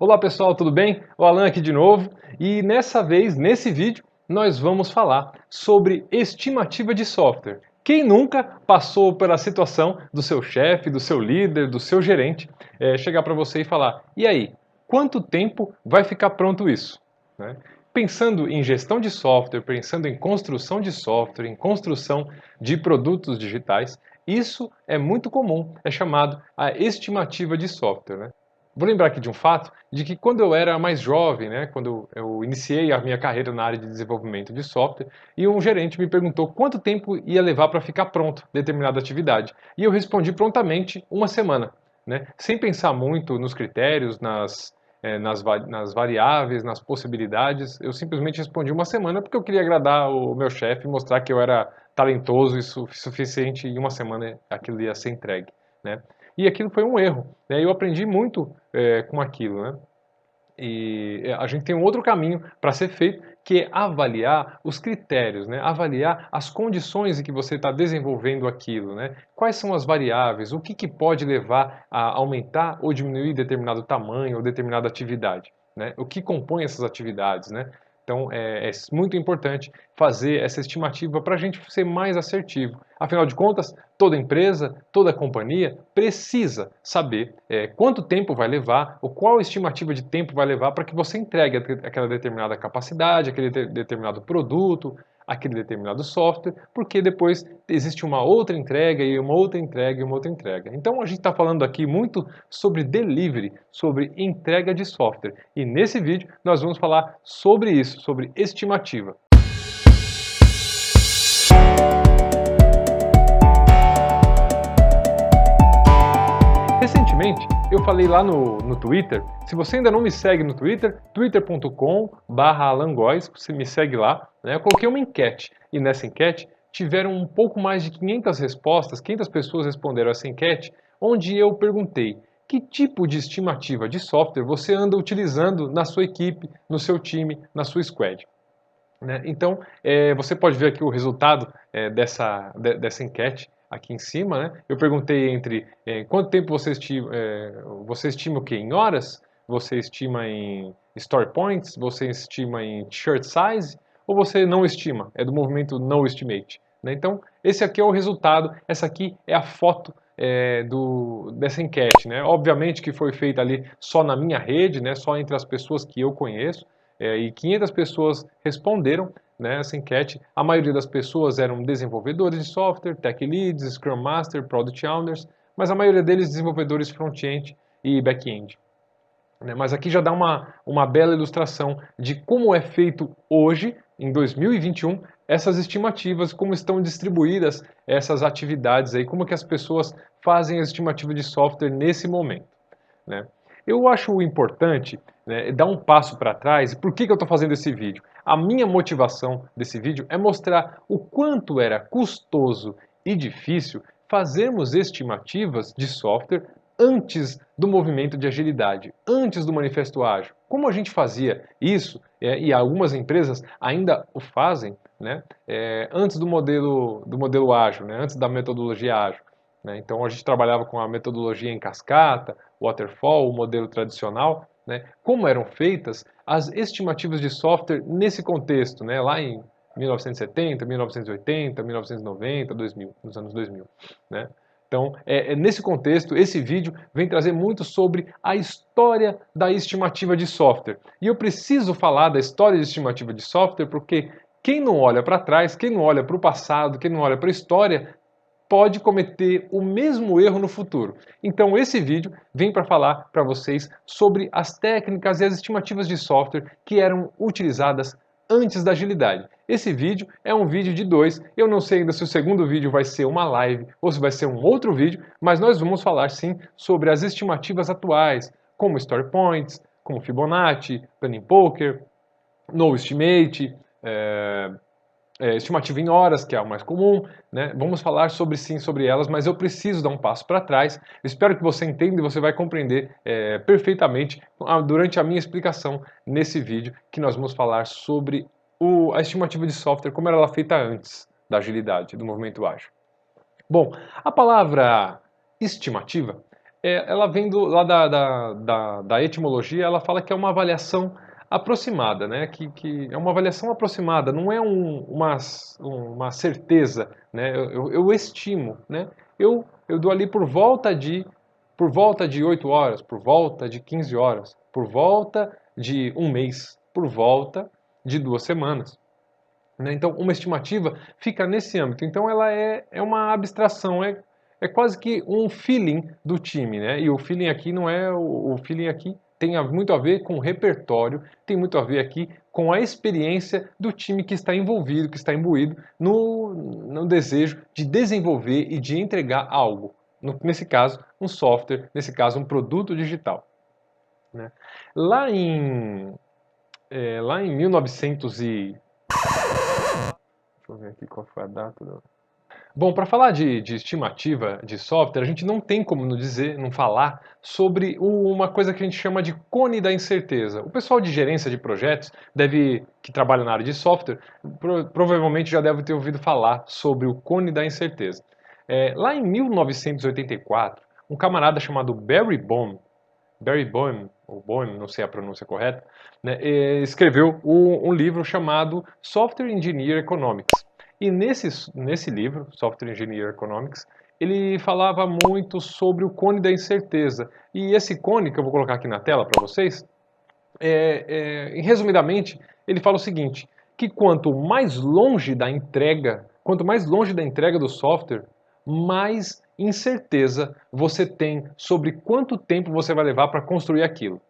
Olá pessoal, tudo bem? O Alan aqui de novo e nessa vez, nesse vídeo, nós vamos falar sobre estimativa de software. Quem nunca passou pela situação do seu chefe, do seu líder, do seu gerente, chegar para você e falar: e aí, quanto tempo vai ficar pronto isso? Né? Pensando em gestão de software, pensando em construção de software, em construção de produtos digitais, isso é muito comum, é chamado a estimativa de software. Né? Vou lembrar aqui de um fato, de que quando eu era mais jovem, né, quando eu iniciei a minha carreira na área de desenvolvimento de software, e um gerente me perguntou quanto tempo ia levar para ficar pronto determinada atividade. E eu respondi prontamente uma semana, né, sem pensar muito nos critérios, nas variáveis, nas possibilidades. Eu simplesmente respondi uma semana porque eu queria agradar o meu chefe e mostrar que eu era talentoso e suficiente, e em uma semana aquilo ia ser entregue. Né? E aquilo foi um erro. Né? Eu aprendi muito com aquilo. Né? E a gente tem um outro caminho para ser feito, que é avaliar os critérios, né? Avaliar as condições em que você está desenvolvendo aquilo. Né? Quais são as variáveis, o que pode levar a aumentar ou diminuir determinado tamanho ou determinada atividade. Né? O que compõe essas atividades. Né? Então é muito importante fazer essa estimativa para a gente ser mais assertivo. Afinal de contas, toda empresa, toda companhia precisa saber quanto tempo vai levar, ou qual estimativa de tempo vai levar para que você entregue aquela determinada capacidade, aquele determinado produto, aquele determinado software, porque depois existe uma outra entrega e uma outra entrega e uma outra entrega. Então a gente está falando aqui muito sobre delivery, sobre entrega de software. E nesse vídeo nós vamos falar sobre isso, sobre estimativa. Recentemente, eu falei lá no Twitter, se você ainda não me segue no Twitter, twitter.com/alangóes, você me segue lá, né? Eu coloquei uma enquete, e nessa enquete tiveram um pouco mais de 500 respostas, 500 pessoas responderam essa enquete, onde eu perguntei: que tipo de estimativa de software você anda utilizando na sua equipe, no seu time, na sua squad? Né? Então, você pode ver aqui o resultado dessa enquete aqui em cima. Né? Eu perguntei entre quanto tempo você estima o quê? Em horas? Você estima em story points? Você estima em shirt size? Ou você não estima? É do movimento no estimate. Né? Então, esse aqui é o resultado, essa aqui é a foto dessa enquete. Né? Obviamente que foi feita ali só na minha rede, né? Só entre as pessoas que eu conheço. E 500 pessoas responderam nessa enquete. A maioria das pessoas eram desenvolvedores de software, tech leads, scrum master, product owners, mas a maioria deles desenvolvedores front-end e back-end. Mas aqui já dá uma bela ilustração de como é feito hoje, em 2021, essas estimativas, como estão distribuídas essas atividades aí, como que as pessoas fazem a estimativa de software nesse momento. Né? Eu acho importante, né, dar um passo para trás. Por que eu estou fazendo esse vídeo? A minha motivação desse vídeo é mostrar o quanto era custoso e difícil fazermos estimativas de software antes do movimento de agilidade, antes do manifesto ágil. Como a gente fazia isso, e algumas empresas ainda o fazem, né, antes do modelo ágil, né, antes da metodologia ágil. Né? Então a gente trabalhava com a metodologia em cascata, waterfall, o modelo tradicional. Né? Como eram feitas as estimativas de software nesse contexto, né? Lá em 1970, 1980, 1990, 2000, nos anos 2000. Né? Então, nesse contexto, esse vídeo vem trazer muito sobre a história da estimativa de software. E eu preciso falar da história de estimativa de software porque quem não olha para trás, quem não olha para o passado, quem não olha para a história, pode cometer o mesmo erro no futuro. Então esse vídeo vem para falar para vocês sobre as técnicas e as estimativas de software que eram utilizadas antes da agilidade. Esse vídeo é um vídeo de 2, eu não sei ainda se o segundo vídeo vai ser uma live ou se vai ser um outro vídeo, mas nós vamos falar sim sobre as estimativas atuais, como Story Points, como Fibonacci, Planning Poker, No Estimate, estimativa em horas, que é o mais comum. Né? Vamos falar sobre elas, mas eu preciso dar um passo para trás. Eu espero que você entenda e você vai compreender perfeitamente durante a minha explicação nesse vídeo, que nós vamos falar sobre a estimativa de software, como era feita antes da agilidade, do movimento ágil. Bom, a palavra estimativa, ela vem lá da etimologia, ela fala que é uma avaliação aproximada, né? Que é uma avaliação aproximada, não é uma certeza, né? Eu estimo, né? Eu dou ali por volta de 8 horas, por volta de 15 horas, por volta de um mês, por volta de 2 semanas. Né? Então, uma estimativa fica nesse âmbito. Então, ela é uma abstração, é quase que um feeling do time. Né? E o feeling aqui não é. O feeling aqui tem muito a ver com o repertório, tem muito a ver aqui com a experiência do time que está envolvido, que está imbuído no desejo de desenvolver e de entregar algo. Nesse caso, um software, nesse caso, um produto digital. Né? Lá em, lá em 1900 Deixa eu ver aqui qual foi a data. Bom, para falar de estimativa de software, a gente não tem como não dizer, não falar sobre uma coisa que a gente chama de cone da incerteza. O pessoal de gerência de projetos que trabalha na área de software, provavelmente já deve ter ouvido falar sobre o cone da incerteza. Lá em 1984, um camarada chamado Barry Boehm, ou Boehm, não sei a pronúncia correta, né, escreveu um livro chamado Software Engineer Economics. E nesse livro, Software Engineer Economics, ele falava muito sobre o cone da incerteza. E esse cone, que eu vou colocar aqui na tela para vocês, resumidamente, ele fala o seguinte, que quanto mais longe da entrega do software, mais incerteza você tem sobre quanto tempo você vai levar para construir aquilo.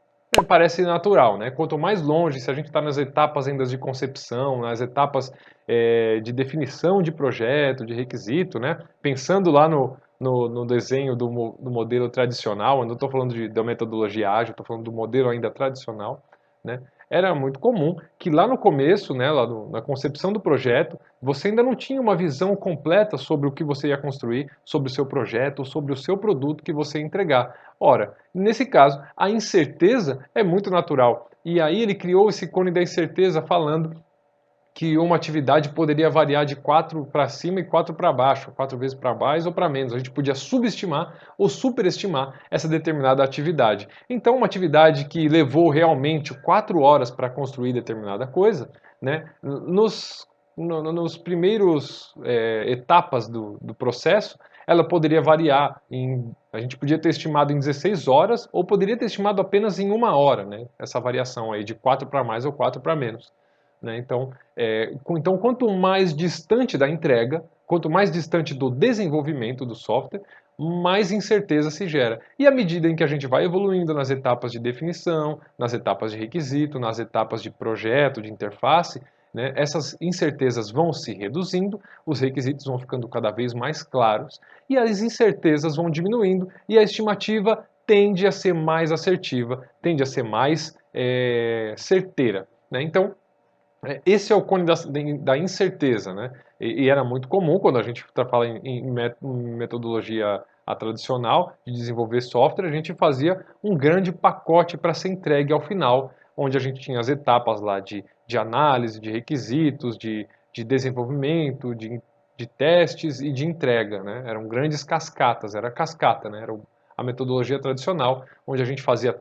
Parece natural, né? Quanto mais longe, se a gente está nas etapas ainda de concepção, nas etapas de definição de projeto, de requisito, né? Pensando lá no desenho do modelo tradicional, eu não estou falando da metodologia ágil, estou falando do modelo ainda tradicional, né? Era muito comum que lá no começo, né, na concepção do projeto, você ainda não tinha uma visão completa sobre o que você ia construir, sobre o seu projeto, sobre o seu produto que você ia entregar. Ora, nesse caso, a incerteza é muito natural. E aí ele criou esse cone da incerteza falando que uma atividade poderia variar de 4 para cima e 4 para baixo, 4 vezes para mais ou para menos. A gente podia subestimar ou superestimar essa determinada atividade. Então, uma atividade que levou realmente 4 horas para construir determinada coisa, né, nos primeiros etapas do processo, ela poderia variar a gente podia ter estimado em 16 horas ou poderia ter estimado apenas em 1 hora, né, essa variação aí de 4 para mais ou 4 para menos. Né? Então, quanto mais distante da entrega, quanto mais distante do desenvolvimento do software, mais incerteza se gera. E à medida em que a gente vai evoluindo nas etapas de definição, nas etapas de requisito, nas etapas de projeto, de interface, né, essas incertezas vão se reduzindo, os requisitos vão ficando cada vez mais claros e as incertezas vão diminuindo e a estimativa tende a ser mais assertiva, tende a ser mais certeira. Né? Então, esse é o cone da incerteza, né? E era muito comum quando a gente fala em metodologia tradicional de desenvolver software, a gente fazia um grande pacote para ser entregue ao final, onde a gente tinha as etapas lá de análise, de requisitos, de desenvolvimento, de testes e de entrega, né? Eram grandes cascatas, era cascata, né? Era a metodologia tradicional, onde a gente fazia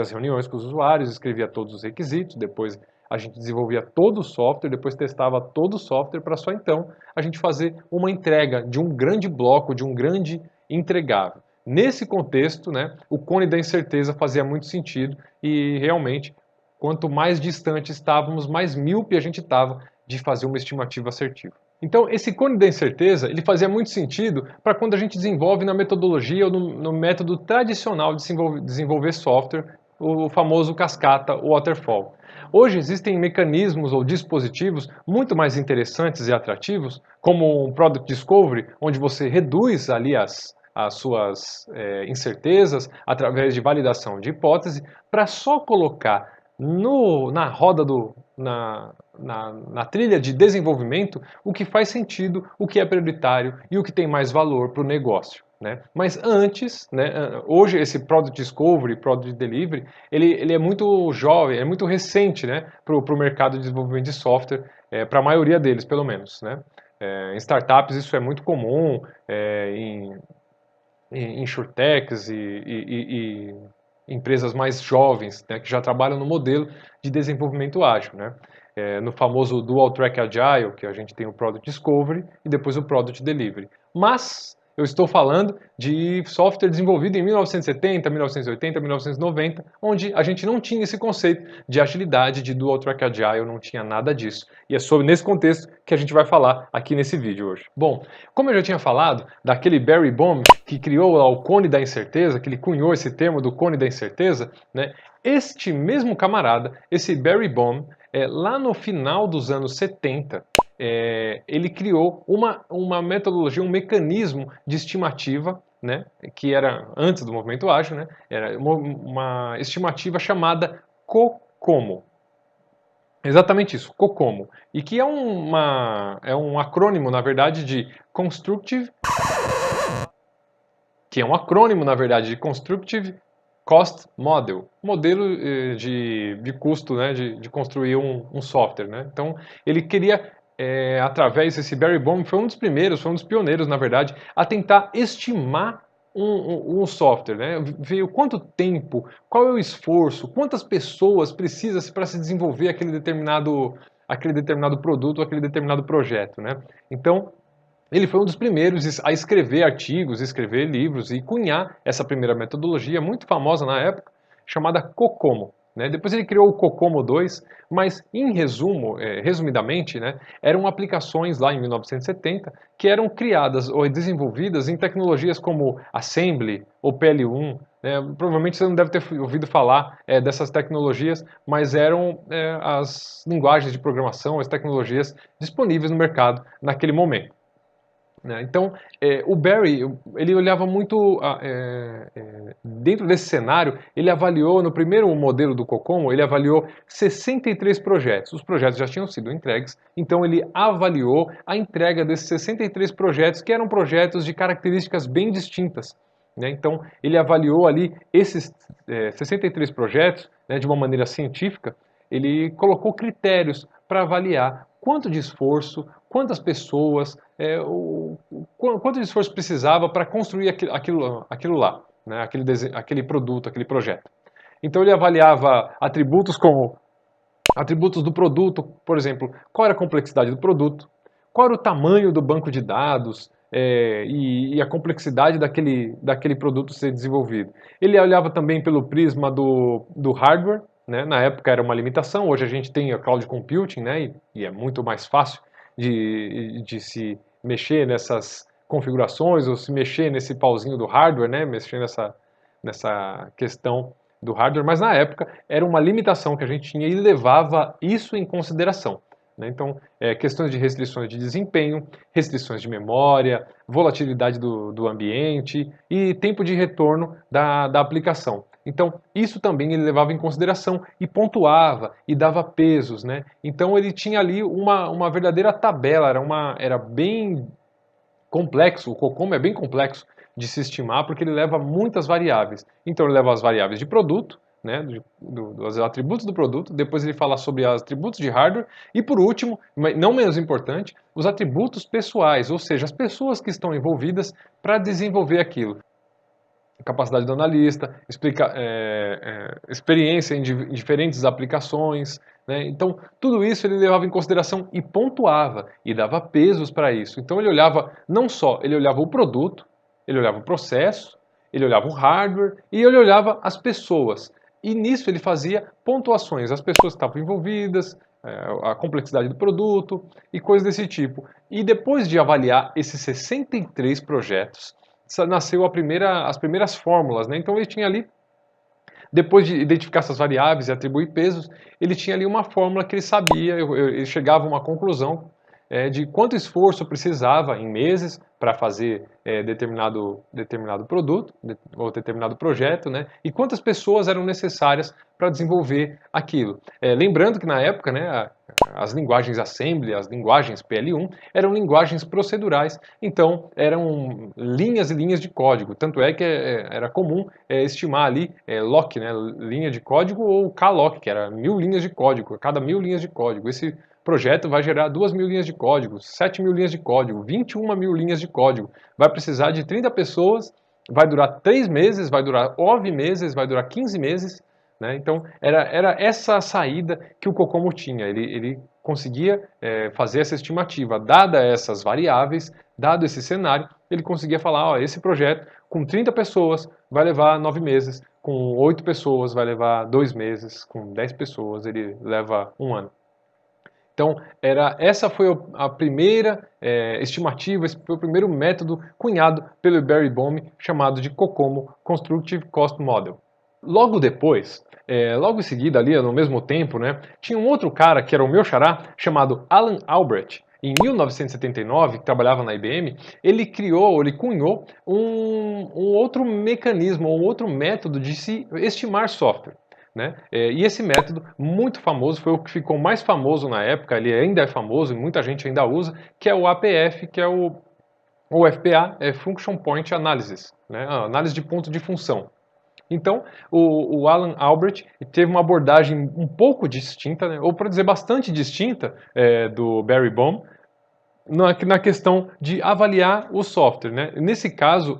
as reuniões com os usuários, escrevia todos os requisitos, depois a gente desenvolvia todo o software, depois testava todo o software para só então a gente fazer uma entrega de um grande bloco, de um grande entregável. Nesse contexto, né, o cone da incerteza fazia muito sentido e realmente, quanto mais distante estávamos, mais míope a gente estava de fazer uma estimativa assertiva. Então, esse cone da incerteza, ele fazia muito sentido para quando a gente desenvolve na metodologia ou no método tradicional de desenvolver software, o famoso cascata, o waterfall. Hoje existem mecanismos ou dispositivos muito mais interessantes e atrativos, como um Product Discovery, onde você reduz ali as suas incertezas através de validação de hipótese, para só colocar na roda na trilha de desenvolvimento o que faz sentido, o que é prioritário e o que tem mais valor para o negócio. Né? Mas antes, né, hoje esse Product Discovery, Product Delivery, ele é muito jovem, é muito recente, né, para o mercado de desenvolvimento de software, para a maioria deles, pelo menos. Né? Em startups isso é muito comum, insurtechs e empresas mais jovens, né, que já trabalham no modelo de desenvolvimento ágil, né? No famoso Dual Track Agile, que a gente tem o Product Discovery e depois o Product Delivery. Mas eu estou falando de software desenvolvido em 1970, 1980, 1990, onde a gente não tinha esse conceito de agilidade, de Dual Track Agile, não tinha nada disso. E é sobre nesse contexto que a gente vai falar aqui nesse vídeo hoje. Bom, como eu já tinha falado, daquele Barry Boehm que criou o cone da incerteza, que ele cunhou esse termo do cone da incerteza, né? Este mesmo camarada, esse Barry Boehm, lá no final dos anos 70, ele criou uma metodologia, um mecanismo de estimativa, né, que era antes do movimento ágil, né, era uma estimativa chamada COCOMO. Exatamente isso, COCOMO. E que é um acrônimo, na verdade, de Constructive, que é um acrônimo, na verdade, de Constructive Cost Model, modelo de custo, né, de construir um software, né? Então, ele queria, através desse Barry Boehm, foi um dos primeiros, foi um dos pioneiros, na verdade, a tentar estimar um software, né? Ver quanto tempo, qual é o esforço, quantas pessoas precisa para se desenvolver aquele determinado produto, aquele determinado projeto, né? Então, ele foi um dos primeiros a escrever artigos, escrever livros e cunhar essa primeira metodologia, muito famosa na época, chamada COCOMO. Né? Depois ele criou o COCOMO 2, mas em resumo, resumidamente, né, eram aplicações lá em 1970 que eram criadas ou desenvolvidas em tecnologias como Assembly ou PL1. Né? Provavelmente você não deve ter ouvido falar dessas tecnologias, mas eram as linguagens de programação, as tecnologias disponíveis no mercado naquele momento. Então, o Barry, ele olhava muito, dentro desse cenário, ele avaliou, no primeiro modelo do COCOMO, ele avaliou 63 projetos. Os projetos já tinham sido entregues, então ele avaliou a entrega desses 63 projetos, que eram projetos de características bem distintas. Né? Então, ele avaliou ali esses 63 projetos, né, de uma maneira científica, ele colocou critérios para avaliar quanto de esforço, quantas pessoas, quanto de esforço precisava para construir aquilo lá, né? aquele produto, aquele projeto. Então ele avaliava atributos como atributos do produto, por exemplo, qual era a complexidade do produto, qual era o tamanho do banco de dados e a complexidade daquele produto ser desenvolvido. Ele olhava também pelo prisma do hardware, né? Na época era uma limitação, hoje a gente tem a cloud computing, né? E é muito mais fácil de se mexer nessas configurações ou se mexer nesse pauzinho do hardware, né? Mexer nessa questão do hardware, mas na época era uma limitação que a gente tinha e levava isso em consideração. Né? Então, questões de restrições de desempenho, restrições de memória, volatilidade do ambiente e tempo de retorno da aplicação. Então, isso também ele levava em consideração e pontuava e dava pesos. Né? Então, ele tinha ali uma verdadeira tabela, era bem complexo, o COCOMO é bem complexo de se estimar porque ele leva muitas variáveis. Então ele leva as variáveis de produto, né, dos atributos do produto, depois ele fala sobre os atributos de hardware e por último, não menos importante, os atributos pessoais, ou seja, as pessoas que estão envolvidas para desenvolver aquilo. Capacidade do analista, experiência em diferentes aplicações. Né? Então, tudo isso ele levava em consideração e pontuava e dava pesos para isso. Então, ele olhava não só, ele olhava o produto, ele olhava o processo, ele olhava o hardware e ele olhava as pessoas. E nisso ele fazia pontuações, as pessoas que estavam envolvidas, a complexidade do produto e coisas desse tipo. E depois de avaliar esses 63 projetos, nasceu as primeiras fórmulas, né? Então ele tinha ali, depois de identificar essas variáveis e atribuir pesos, ele tinha ali uma fórmula que ele sabia, ele chegava a uma conclusão de quanto esforço precisava em meses para fazer determinado produto ou determinado projeto, né? E quantas pessoas eram necessárias para desenvolver aquilo. Lembrando que na época, né, as linguagens Assembly, as linguagens PL1, eram linguagens procedurais, então eram linhas e linhas de código. Tanto é que era comum estimar ali lock, né, linha de código, ou klock, que era 1000 linhas de código. A cada 1000 linhas de código, esse projeto vai gerar 2000 linhas de código, 7000 linhas de código, 21 mil linhas de código. Vai precisar de 30 pessoas vai durar 3 meses, vai durar 9 meses, vai durar 15 meses. Né? Então, era essa saída que o Cocomo tinha. Ele conseguia fazer essa estimativa. Dada essas variáveis, dado esse cenário, ele conseguia falar, ó, esse projeto com 30 pessoas vai levar 9 meses, com 8 pessoas vai levar 2 meses, com 10 pessoas ele leva 1 ano. Então, essa foi a primeira estimativa, esse foi o primeiro método cunhado pelo Barry Bohm, chamado de COCOMO, Constructive Cost Model. Logo depois, logo em seguida, ali no mesmo tempo, né, tinha um outro cara que era o meu xará, chamado Alan Albrecht. Em 1979, que trabalhava na IBM, ele cunhou um outro mecanismo, um outro método de se estimar software. Né? E esse método, muito famoso, foi o que ficou mais famoso na época, ele ainda é famoso e muita gente ainda usa, que é o APF, que é o FPA, Function Point Analysis, né? A análise de ponto de função. Então, o Alan Albrecht teve uma abordagem um pouco distinta, né? Ou para dizer bastante distinta, do Barry Bohm, na questão de avaliar o software. Né? Nesse caso,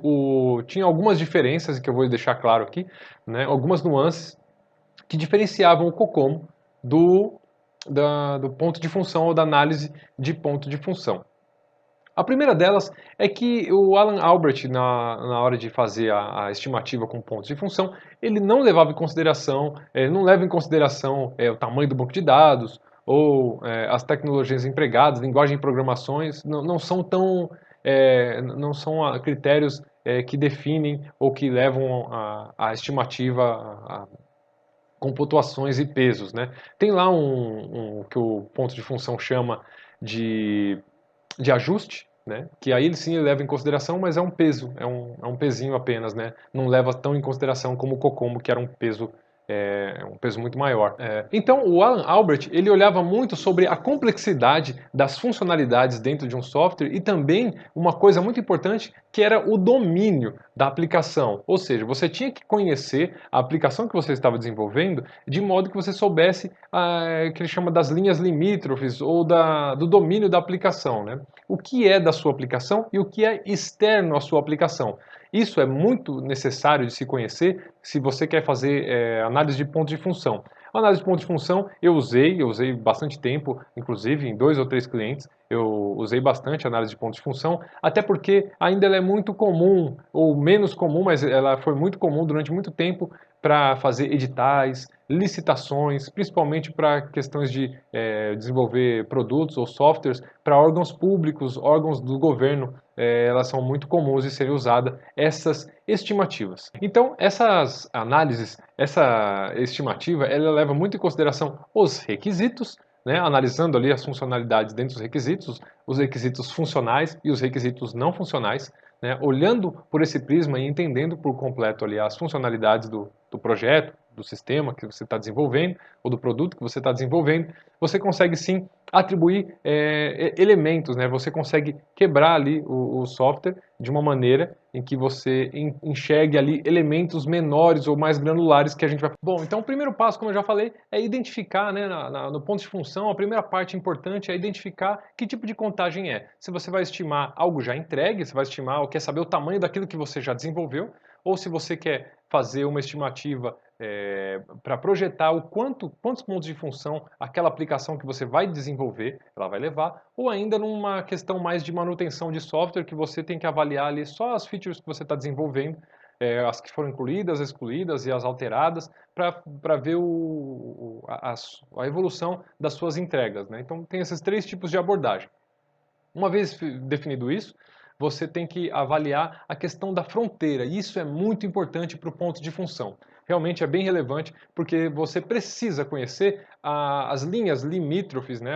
tinha algumas diferenças que eu vou deixar claro aqui, né? Algumas nuances que diferenciavam o COCOMO do ponto de função ou da análise de ponto de função. A primeira delas é que o Alan Albrecht, na hora de fazer a estimativa com pontos de função, ele não levava em consideração, ele não leva em consideração o tamanho do banco de dados ou as tecnologias empregadas, linguagem de programações, não são tão, não são critérios que definem ou que levam a estimativa com pontuações e pesos. Né? Tem lá um que o ponto de função chama de ajuste, né? Que aí sim ele leva em consideração, mas é um peso, é um pezinho apenas, né? Não leva tão em consideração como o Cocomo, que era um peso muito maior. Então, o Alan Albrecht, ele olhava muito sobre a complexidade das funcionalidades dentro de um software e também uma coisa muito importante, que era o domínio da aplicação. Ou seja, você tinha que conhecer a aplicação que você estava desenvolvendo de modo que você soubesse que ele chama das linhas limítrofes ou do domínio da aplicação, né? O que é da sua aplicação e o que é externo à sua aplicação. Isso é muito necessário de se conhecer se você quer fazer análise de ponto de função. A análise de ponto de função eu usei bastante tempo, inclusive em 2 ou 3 clientes, eu usei bastante a análise de ponto de função, até porque ainda ela é muito comum, ou menos comum, mas ela foi muito comum durante muito tempo para fazer editais, licitações, principalmente para questões de desenvolver produtos ou softwares para órgãos públicos, órgãos do governo. Elas são muito comuns de serem usadas essas estimativas. Então, essas análises, essa estimativa, ela leva muito em consideração os requisitos, né, analisando ali as funcionalidades dentro dos requisitos, os requisitos funcionais e os requisitos não funcionais, né, olhando por esse prisma e entendendo por completo ali as funcionalidades do projeto, do sistema que você está desenvolvendo ou do produto que você está desenvolvendo, você consegue sim atribuir elementos, né? Você consegue quebrar ali o software de uma maneira em que você enxergue ali elementos menores ou mais granulares que a gente vai... Bom, então o primeiro passo, como eu já falei, é identificar, né, no ponto de função, a primeira parte importante é identificar que tipo de contagem é. Se você vai estimar algo já entregue, você vai estimar ou quer saber o tamanho daquilo que você já desenvolveu, ou se você quer fazer uma estimativa para projetar quantos pontos de função aquela aplicação que você vai desenvolver, ela vai levar, ou ainda numa questão mais de manutenção de software, que você tem que avaliar ali só as features que você está desenvolvendo, as que foram incluídas, excluídas e as alteradas, para ver a evolução das suas entregas. Né? Então tem esses 3 tipos de abordagem. Uma vez definido isso, você tem que avaliar a questão da fronteira. E isso é muito importante para o ponto de função. Realmente é bem relevante, porque você precisa conhecer as linhas limítrofes, né,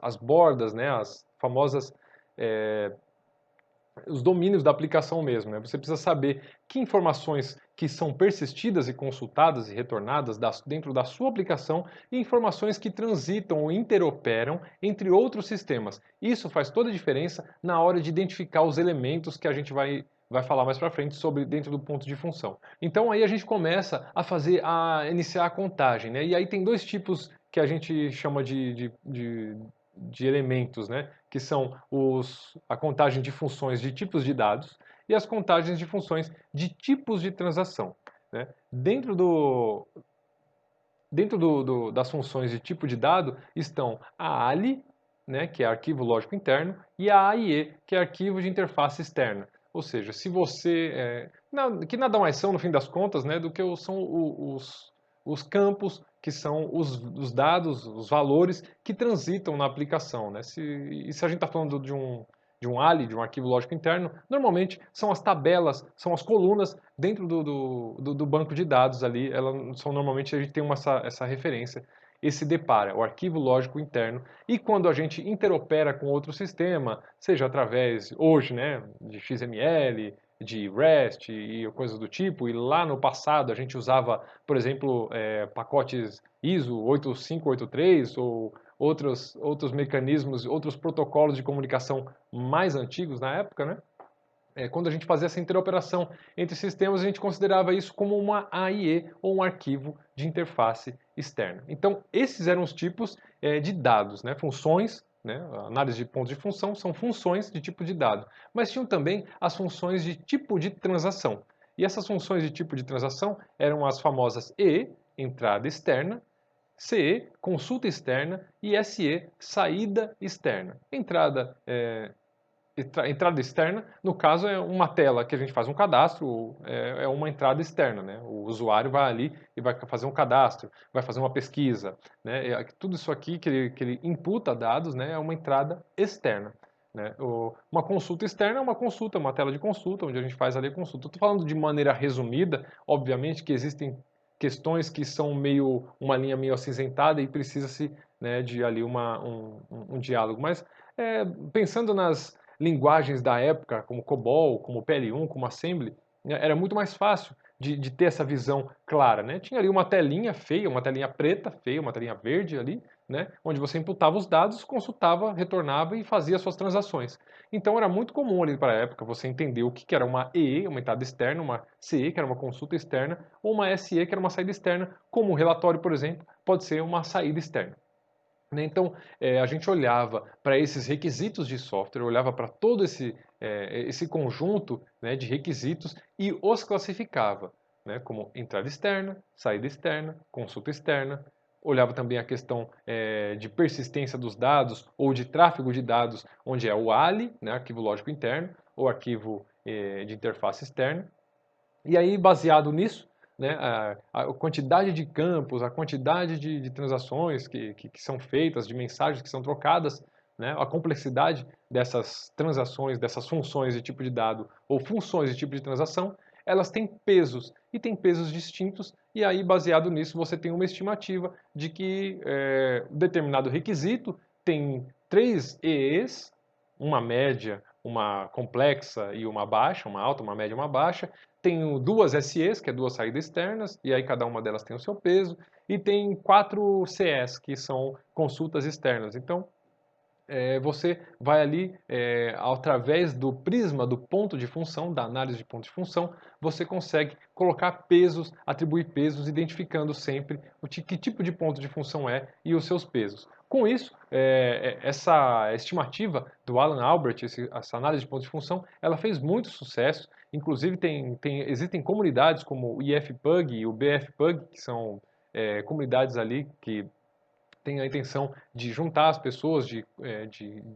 as bordas, né, as famosas os domínios da aplicação mesmo. Né? Você precisa saber que informações que são persistidas e consultadas e retornadas dentro da sua aplicação e informações que transitam ou interoperam entre outros sistemas. Isso faz toda a diferença na hora de identificar os elementos que a gente vai falar mais para frente sobre dentro do ponto de função. Então aí a gente começa a iniciar a contagem. Né? E aí tem 2 tipos que a gente chama de elementos, né? Que são a contagem de funções de tipos de dados e as contagens de funções de tipos de transação, né? Dentro das funções de tipo de dado estão a ALI, né, que é arquivo lógico interno, e a AIE, que é arquivo de interface externa. Ou seja, se você... que nada mais são, no fim das contas, né, do que os campos, que são os dados, os valores que transitam na aplicação. Né? E se a gente está falando de um ALI, de um arquivo lógico interno, normalmente são as tabelas, são as colunas dentro do banco de dados ali. Elas são normalmente, a gente tem essa referência, esse depara, o arquivo lógico interno. E quando a gente interopera com outro sistema, seja através, hoje, né, de XML, de REST e coisas do tipo, e lá no passado a gente usava, por exemplo, pacotes ISO 8583 ou outros mecanismos, outros protocolos de comunicação mais antigos na época, né? Quando a gente fazia essa interoperação entre sistemas, a gente considerava isso como uma AIE ou um arquivo de interface externa. Então, esses eram os tipos de dados, né? Funções, né? Análise de pontos de função são funções de tipo de dado. Mas tinham também as funções de tipo de transação. E essas funções de tipo de transação eram as famosas E, entrada externa, CE, consulta externa, e SE, saída externa. Entrada externa, no caso, é uma tela que a gente faz um cadastro, é uma entrada externa, né? O usuário vai ali e vai fazer um cadastro, vai fazer uma pesquisa, né? Tudo isso aqui que ele imputa dados, né, é uma entrada externa. Né? Uma consulta externa é uma consulta, uma tela de consulta, onde a gente faz ali a consulta. Estou falando de maneira resumida, obviamente que existem questões que são uma linha meio acinzentada e precisa-se, né, de ali um diálogo. Mas pensando nas linguagens da época, como COBOL, como PL1, como Assembly, né, era muito mais fácil de ter essa visão clara. Né? Tinha ali uma telinha feia, uma telinha preta feia, uma telinha verde ali, né, onde você imputava os dados, consultava, retornava e fazia suas transações. Então era muito comum ali para a época você entender o que era uma EE, uma entrada externa, uma CE, que era uma consulta externa, ou uma SE, que era uma saída externa, como um relatório, por exemplo, pode ser uma saída externa. Então, a gente olhava para esses requisitos de software, olhava para todo esse conjunto, né, de requisitos e os classificava, né, como entrada externa, saída externa, consulta externa. Olhava também a questão de persistência dos dados ou de tráfego de dados, onde é o ALI, né, arquivo lógico interno, ou arquivo de interface externa. E aí, baseado nisso, né, a quantidade de campos, a quantidade de transações que são feitas, de mensagens que são trocadas, né, a complexidade dessas transações, dessas funções de tipo de dado ou funções de tipo de transação, elas têm pesos e têm pesos distintos, e aí, baseado nisso, você tem uma estimativa de que determinado requisito tem 3 EEs, uma média, uma complexa e uma baixa, uma alta, uma média e uma baixa. Tenho duas SEs, que é duas saídas externas, e aí cada uma delas tem o seu peso, e tem 4 CS, que são consultas externas. Então, você vai ali, através do prisma do ponto de função, da análise de ponto de função, você consegue colocar pesos, atribuir pesos, identificando sempre que tipo de ponto de função é e os seus pesos. Com isso, essa estimativa do Alan Albert, essa análise de ponto de função, ela fez muito sucesso. Inclusive, existem comunidades como o IFPUG e o BFPUG, que são comunidades ali que tem a intenção de juntar as pessoas, de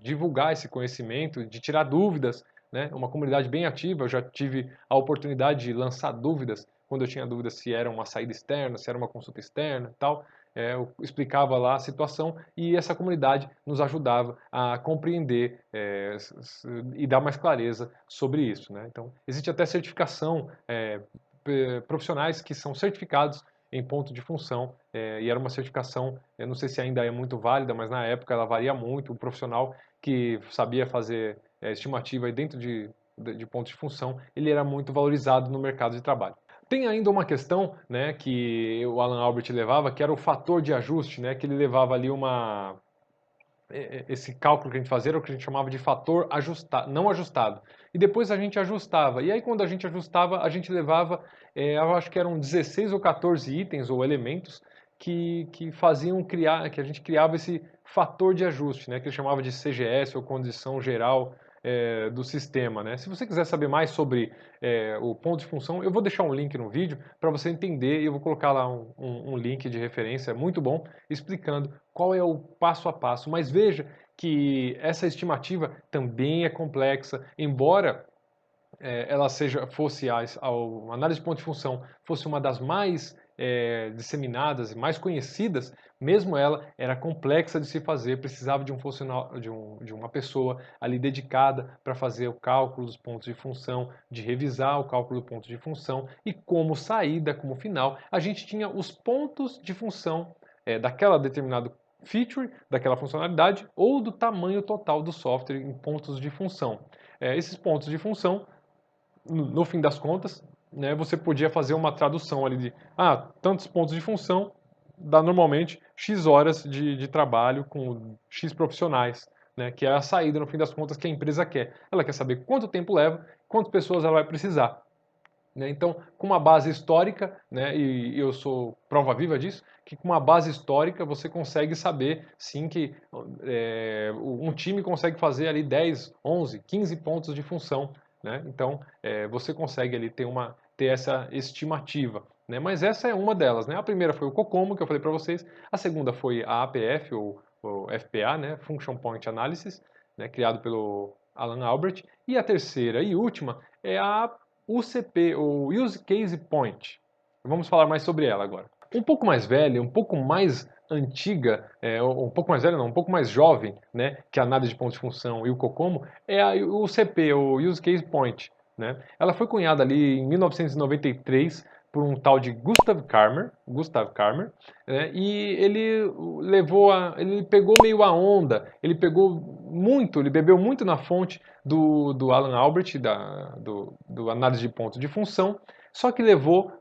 divulgar esse conhecimento, de tirar dúvidas, né? Uma comunidade bem ativa. Eu já tive a oportunidade de lançar dúvidas quando eu tinha dúvidas se era uma saída externa, se era uma consulta externa e tal. Eu explicava lá a situação e essa comunidade nos ajudava a compreender e dar mais clareza sobre isso, né? Então, existe até certificação, profissionais que são certificados em ponto de função, e era uma certificação, eu não sei se ainda é muito válida, mas na época ela varia muito. Um profissional que sabia fazer estimativa dentro de ponto de função, ele era muito valorizado no mercado de trabalho. Tem ainda uma questão, né, que o Alan Albert levava, que era o fator de ajuste, né, que ele levava ali esse cálculo que a gente fazia era o que a gente chamava de fator não ajustado. E depois a gente ajustava. E aí quando a gente ajustava, a gente levava, eu acho que eram 16 ou 14 itens ou elementos que faziam criar, que a gente criava esse fator de ajuste, né, que ele chamava de CGS ou condição geral do sistema, né? Se você quiser saber mais sobre o ponto de função, eu vou deixar um link no vídeo para você entender e eu vou colocar lá um link de referência muito bom explicando qual é o passo a passo. Mas veja que essa estimativa também é complexa, embora ela fosse a análise de ponto de função fosse uma das mais disseminadas e mais conhecidas, mesmo ela era complexa de se fazer, precisava de um funcional, de uma pessoa ali dedicada para fazer o cálculo dos pontos de função, de revisar o cálculo do ponto de função e como saída, como final, a gente tinha os pontos de função daquela determinada feature, daquela funcionalidade ou do tamanho total do software em pontos de função. Esses pontos de função no fim das contas, né, você podia fazer uma tradução ali de tantos pontos de função dá normalmente X horas de trabalho com X profissionais, né, que é a saída, no fim das contas, que a empresa quer. Ela quer saber quanto tempo leva, quantas pessoas ela vai precisar. Né? Então, com uma base histórica, né, e eu sou prova viva disso, que com uma base histórica você consegue saber, sim, que um time consegue fazer ali 10, 11, 15 pontos de função. Né? Então, você consegue ali ter essa estimativa. Né? Mas essa é uma delas. Né? A primeira foi o COCOMO, que eu falei para vocês. A segunda foi a APF, ou FPA, né? Function Point Analysis, né? Criado pelo Alan Albert. E a terceira e última é a UCP, ou Use Case Point. Vamos falar mais sobre ela agora. Um pouco mais velha, um pouco mais antiga, um pouco mais velha não, um pouco mais jovem, né, que a análise de pontos de função e o COCOMO, é a UCP, ou Use Case Point. Né? Ela foi cunhada ali em 1993 por um tal de Gustav Karmer, né? E ele pegou meio a onda, ele bebeu muito na fonte do Alan Albert, do análise de ponto de função, só que levou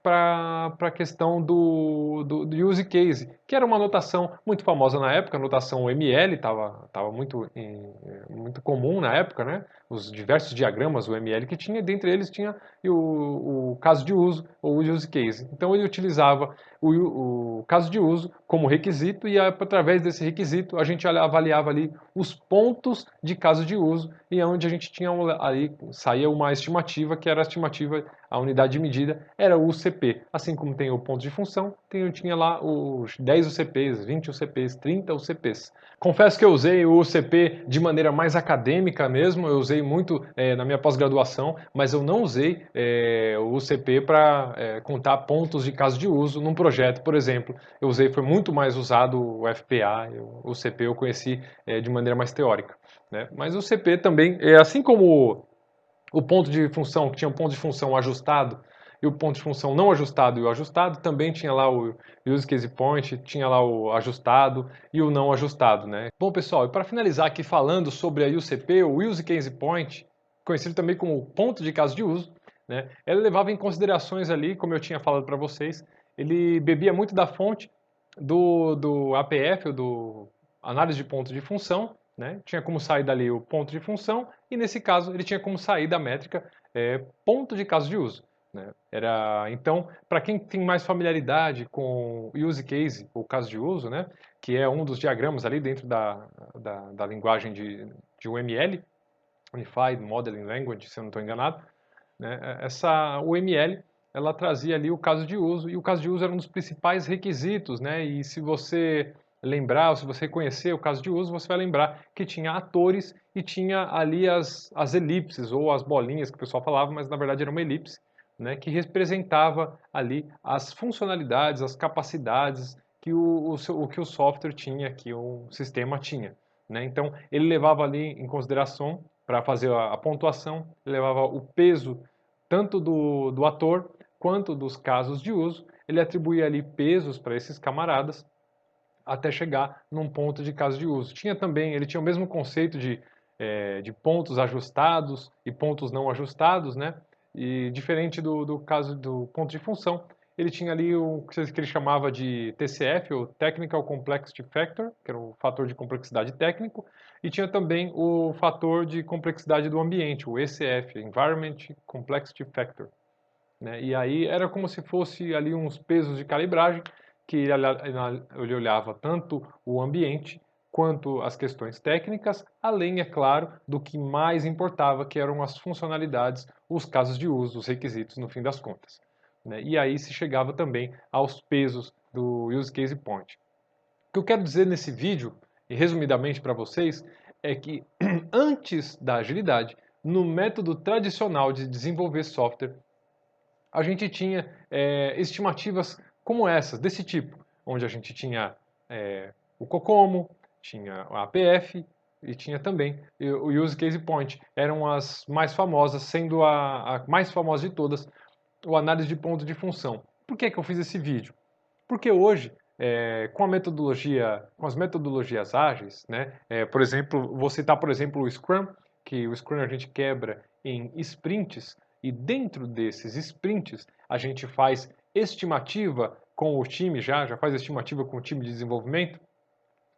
para a questão do use case, que era uma notação muito famosa na época, a notação UML, estava muito comum na época, né? Os diversos diagramas UML que tinha, dentre eles tinha o caso de uso, ou use case. Então ele utilizava o caso de uso como requisito e através desse requisito a gente avaliava ali os pontos de caso de uso e onde a gente tinha ali saía uma estimativa que era a estimativa, a unidade de medida era o UCP. Assim como tem o ponto de função, tinha lá os 10 UCPs, 20 UCPs, 30 UCPs. Confesso que eu usei o UCP de maneira mais acadêmica mesmo, eu usei muito na minha pós-graduação, mas eu não usei o UCP para contar pontos de caso de uso num projeto, por exemplo. Foi muito mais usado o FPA, o UCP eu conheci de maneira mais teórica. Né? Mas o UCP também, assim como o ponto de função, que tinha um ponto de função ajustado, e o ponto de função não ajustado e o ajustado, também tinha lá o use case point, tinha lá o ajustado e o não ajustado, né? Bom, pessoal, e para finalizar aqui falando sobre a UCP, o use case point, conhecido também como ponto de caso de uso, né? Ele levava em considerações ali, como eu tinha falado para vocês, ele bebia muito da fonte do APF, do análise de ponto de função, né? Tinha como sair dali o ponto de função e nesse caso ele tinha como sair da métrica ponto de caso de uso. Né? Então, para quem tem mais familiaridade com use case, ou caso de uso, né? Que é um dos diagramas ali dentro da linguagem de UML, Unified Modeling Language, se eu não estou enganado, né? Essa UML ela trazia ali o caso de uso, e o caso de uso era um dos principais requisitos, né? E se você lembrar, ou se você conhecer o caso de uso, você vai lembrar que tinha atores e tinha ali as elipses, ou as bolinhas que o pessoal falava, mas na verdade era uma elipse, né? Que representava ali as funcionalidades, as capacidades que que o software tinha, que o sistema tinha. Né? Então, ele levava ali em consideração, para fazer a pontuação, ele levava o peso tanto do ator quanto dos casos de uso, ele atribuía ali pesos para esses camaradas até chegar num ponto de caso de uso. Ele tinha o mesmo conceito de pontos ajustados e pontos não ajustados, né? E diferente do caso do ponto de função, ele tinha ali o que ele chamava de TCF, ou Technical Complexity Factor, que era o fator de complexidade técnico, e tinha também o fator de complexidade do ambiente, o ECF, Environment Complexity Factor. Né? E aí era como se fosse ali uns pesos de calibragem, que ele olhava tanto o ambiente quanto às questões técnicas, além, é claro, do que mais importava, que eram as funcionalidades, os casos de uso, os requisitos, no fim das contas, né? E aí se chegava também aos pesos do Use Case Point. O que eu quero dizer nesse vídeo, e resumidamente para vocês, é que antes da agilidade, no método tradicional de desenvolver software, a gente tinha estimativas como essas, desse tipo, onde a gente tinha o COCOMO, tinha a APF e tinha também o Use Case Point. Eram as mais famosas, sendo a mais famosa de todas, o análise de ponto de função. Por que eu fiz esse vídeo? Porque hoje, com a metodologia, com as metodologias ágeis, né, por exemplo, vou citar, por exemplo, o Scrum, que o Scrum a gente quebra em sprints, e dentro desses sprints a gente faz estimativa com o time, já faz estimativa com o time de desenvolvimento,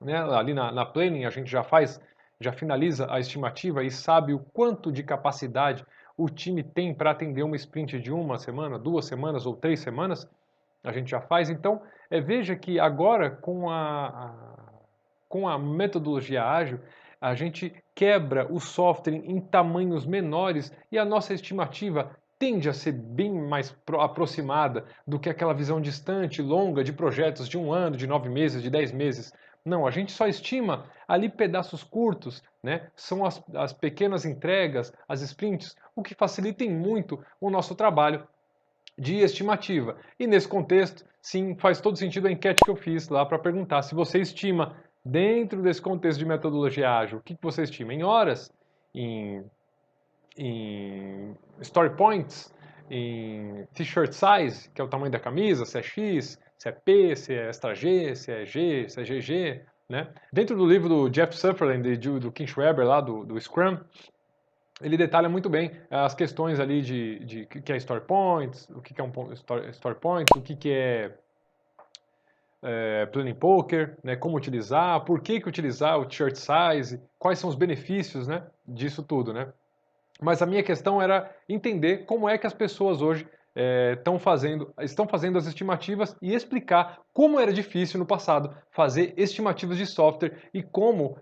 né, ali na planning a gente já finaliza a estimativa e sabe o quanto de capacidade o time tem para atender uma sprint de uma semana, 2 semanas ou 3 semanas, a gente já faz. Então, veja que agora, com a metodologia ágil, a gente quebra o software em tamanhos menores e a nossa estimativa tende a ser bem mais aproximada do que aquela visão distante, longa, de projetos de 1 ano, de 9 meses, de 10 meses. Não, a gente só estima ali pedaços curtos, né? São as pequenas entregas, as sprints, o que facilitem muito o nosso trabalho de estimativa. E nesse contexto, sim, faz todo sentido a enquete que eu fiz lá para perguntar se você estima, dentro desse contexto de metodologia ágil, o que você estima? Em horas? Em story points? Em t-shirt size, que é o tamanho da camisa, se é X, se é P, se é extra G, se é G, se é GG, né? Dentro do livro do Jeff Sutherland e do Ken Schwaber, lá do Scrum, ele detalha muito bem as questões ali de que é story points, o que é um story point, o que é planning poker, né, como utilizar, por que utilizar o t-shirt size, quais são os benefícios, né, disso tudo, né? Mas a minha questão era entender como é que as pessoas hoje estão fazendo as estimativas e explicar como era difícil no passado fazer estimativas de software e como,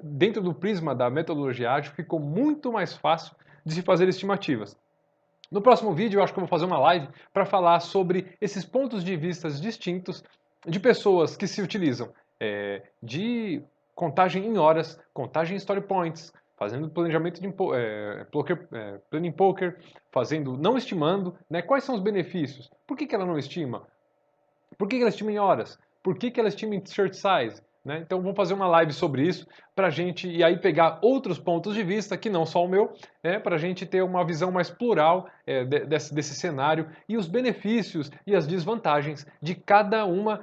dentro do prisma da metodologia ágil, ficou muito mais fácil de se fazer estimativas. No próximo vídeo, eu acho que eu vou fazer uma live para falar sobre esses pontos de vista distintos de pessoas que se utilizam de contagem em horas, contagem em story points, fazendo planejamento de planning poker, fazendo, não estimando, né? Quais são os benefícios? Por que ela não estima? Por que ela estima em horas? Por que ela estima em t-shirt size? Né? Então vamos fazer uma live sobre isso para a gente e aí pegar outros pontos de vista, que não só o meu, né? Para a gente ter uma visão mais plural desse cenário e os benefícios e as desvantagens de cada uma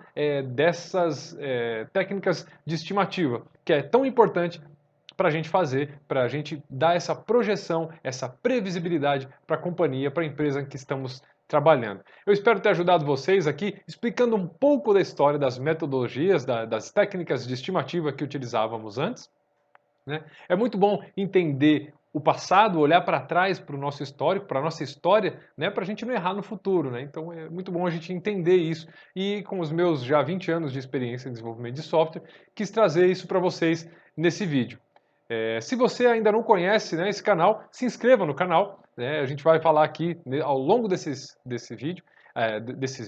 dessas técnicas de estimativa, que é tão importante para a gente fazer, para a gente dar essa projeção, essa previsibilidade para a companhia, para a empresa em que estamos trabalhando. Eu espero ter ajudado vocês aqui, explicando um pouco da história das metodologias, das técnicas de estimativa que utilizávamos antes, né? É muito bom entender o passado, olhar para trás para o nosso histórico, para a nossa história, né, para a gente não errar no futuro. Né? Então é muito bom a gente entender isso. E com os meus já 20 anos de experiência em desenvolvimento de software, quis trazer isso para vocês nesse vídeo. Se você ainda não conhece, né, esse canal, se inscreva no canal. Né? A gente vai falar aqui ao longo desses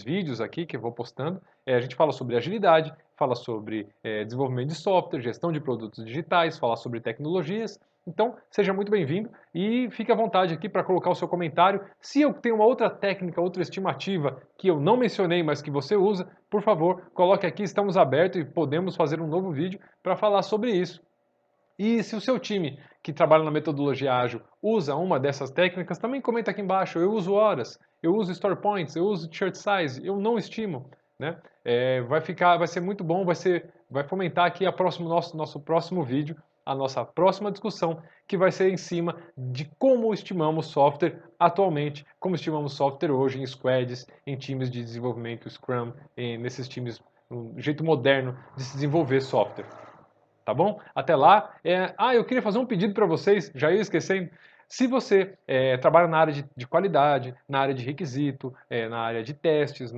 vídeos aqui que eu vou postando. A gente fala sobre agilidade, fala sobre desenvolvimento de software, gestão de produtos digitais, fala sobre tecnologias. Então, seja muito bem-vindo e fique à vontade aqui para colocar o seu comentário. Se eu tenho uma outra técnica, outra estimativa que eu não mencionei, mas que você usa, por favor, coloque aqui, estamos abertos e podemos fazer um novo vídeo para falar sobre isso. E se o seu time que trabalha na metodologia ágil usa uma dessas técnicas, também comenta aqui embaixo. Eu uso horas, eu uso story points, eu uso t-shirt size, eu não estimo. Né? Vai ser muito bom, vai fomentar aqui nosso próximo vídeo, a nossa próxima discussão, que vai ser em cima de como estimamos software atualmente, como estimamos software hoje em squads, em times de desenvolvimento Scrum, nesses times, um jeito moderno de se desenvolver software. Tá bom? Até lá. Eu queria fazer um pedido para vocês, já ia esquecendo. Se você trabalha na área de qualidade, na área de requisito, na área de testes,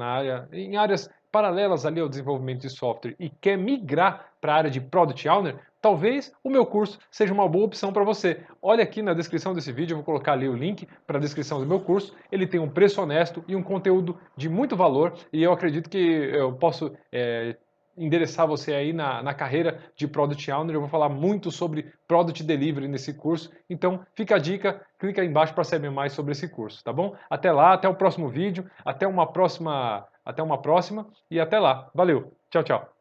em áreas paralelas ali ao desenvolvimento de software e quer migrar para a área de Product Owner, talvez o meu curso seja uma boa opção para você. Olha aqui na descrição desse vídeo, eu vou colocar ali o link para a descrição do meu curso. Ele tem um preço honesto e um conteúdo de muito valor e eu acredito que eu posso endereçar você aí na carreira de Product Owner. Eu vou falar muito sobre Product Delivery nesse curso, então fica a dica, clica aí embaixo para saber mais sobre esse curso, tá bom? Até lá, até o próximo vídeo, até uma próxima e até lá. Valeu, tchau, tchau.